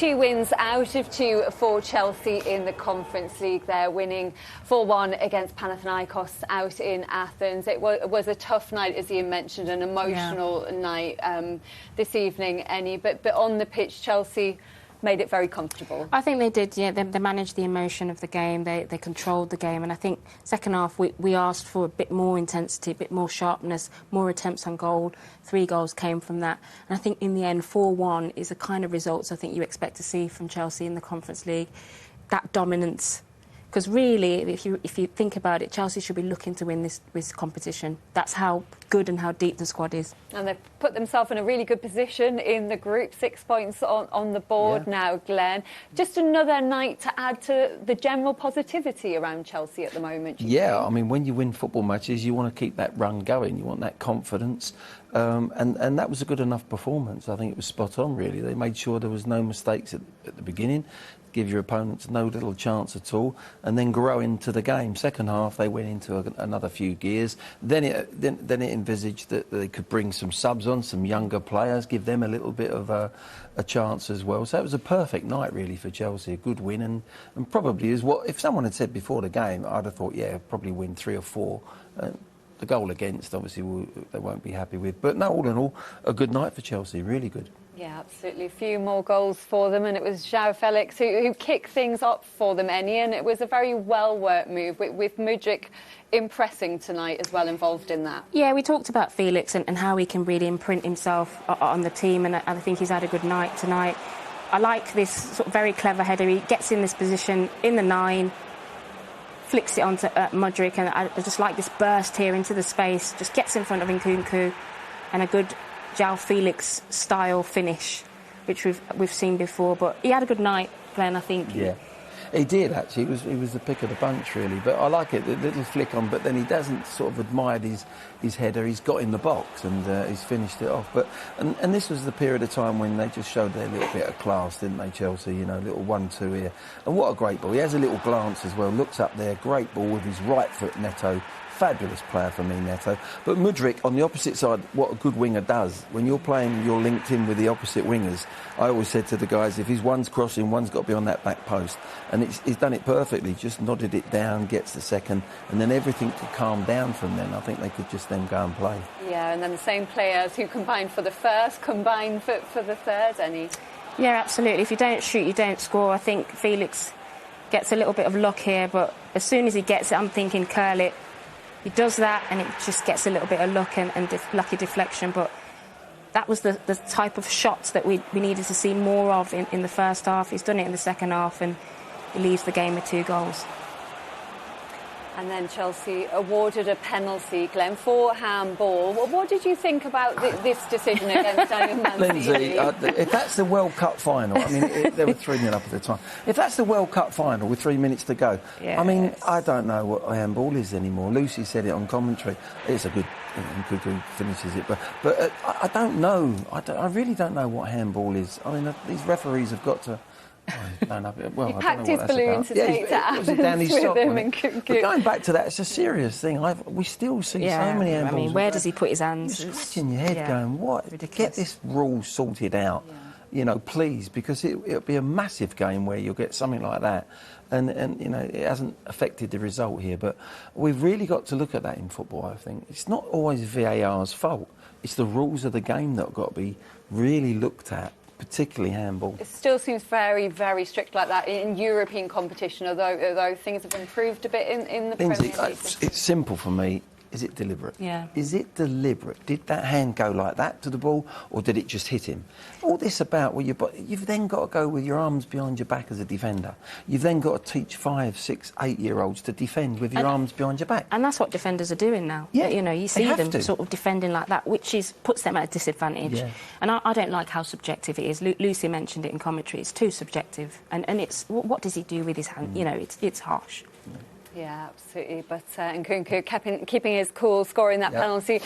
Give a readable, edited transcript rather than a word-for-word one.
2 wins out of 2 for Chelsea in the Conference League. They're winning 4-1 against Panathinaikos out in Athens. It was a tough night, as Ian mentioned, an emotional night this evening, Annie. But on the pitch, Chelsea made it very comfortable. I think they did, yeah. They managed the emotion of the game. They controlled the game. And I think second half we asked for a bit more intensity, a bit more sharpness, more attempts on goal. 3 goals came from that. And I think in the end, 4-1 is the kind of results I think you expect to see from Chelsea in the Conference League. That dominance. Because really, if you think about it, Chelsea should be looking to win this competition. That's how good and how deep the squad is. And they've put themselves in a really good position in the group. 6 points on the board now, Glenn. Just another night to add to the general positivity around Chelsea at the moment. Yeah, I mean, when you win football matches, you want to keep that run going. You want that confidence. And that was a good enough performance. I think it was spot on, really. They made sure there was no mistakes at the beginning. Give your opponents no little chance at all, and then grow into the game. Second half, they went into another few gears. Then it envisaged that they could bring some subs on, some younger players, give them a little bit of a chance as well. So it was a perfect night, really, for Chelsea. A good win, and probably is what, if someone had said before the game, I'd have thought, yeah, probably win 3 or 4. The goal against, obviously, they won't be happy with. But no, all in all, a good night for Chelsea. Really good. Yeah, absolutely. A few more goals for them, and it was João Felix who kicked things up for them, Annie, and it was a very well-worked move with Mudryk impressing tonight as well, involved in that. Yeah, we talked about Felix and how he can really imprint himself on the team, and I think he's had a good night tonight. I like this sort of very clever header. He gets in this position in the 9, flicks it onto Mudryk, and I just like this burst here into the space, just gets in front of Nkunku, and a good João Felix style finish, which we've seen before. But he had a good night, Glenn, I think. Yeah, he did actually. He was the pick of the bunch, really. But I like it, the little flick on. But then he doesn't sort of admired his header. He's got in the box and he's finished it off. But and this was the period of time when they just showed their little bit of class, didn't they, Chelsea? You know, a little 1-2 here. And what a great ball! He has a little glance as well. Looks up there, great ball with his right foot, Neto. Fabulous player for me, Neto. But Mudryk, on the opposite side, what a good winger does. When you're playing, you're linked in with the opposite wingers. I always said to the guys, if he's one's crossing, one's got to be on that back post. And he's done it perfectly. Just nodded it down, gets the second, and then everything could calm down from then. I think they could just then go and play. Yeah, and then the same players who combined for the first, combined for the third, Annie. Yeah, absolutely. If you don't shoot, you don't score. I think Felix gets a little bit of luck here, but as soon as he gets it, I'm thinking curl it. He does that, and it just gets a little bit of luck and lucky deflection. But that was the type of shots that we needed to see more of in the first half. He's done it in the second half, and he leaves the game with 2 goals. And then Chelsea awarded a penalty, Glenn, for handball. Well, what did you think about this decision against Man City? Lindsay, if that's the World Cup final, I mean, they were 3-0 up at the time. If that's the World Cup final with 3 minutes to go, yes. I mean, I don't know what handball is anymore. Lucy said it on commentary. It's a good, Nkunku finishes it, but I don't know. I really don't know what handball is. I mean, these referees have got to. Well, he packed his balloon to take to Athens with him and But going back to that, it's a serious thing. We still see so many handballs. I mean, where does he put his hands? You're scratching your head going, what? Ridiculous. Get this rule sorted out, you know, please, because it'll be a massive game where you'll get something like that. And you know, it hasn't affected the result here, but we've really got to look at that in football, I think. It's not always VAR's fault. It's the rules of the game that have got to be really looked at. Particularly handball. It still seems very, very strict like that in European competition, although things have improved a bit in the Premier League. It's simple for me. Is it deliberate? Yeah. Is it deliberate? Did that hand go like that to the ball, or did it just hit him? All this about where you've then got to go with your arms behind your back as a defender. You've then got to teach 5, 6, 8-year-olds to defend with your arms behind your back. And that's what defenders are doing now. Yeah, you know, you see them sort of defending like that, which puts them at a disadvantage. Yeah. And I don't like how subjective it is. Lucy mentioned it in commentary. It's too subjective. And it's what does he do with his hand? You know, it's harsh. Yeah, absolutely. But Nkunku keeping his cool, scoring that penalty.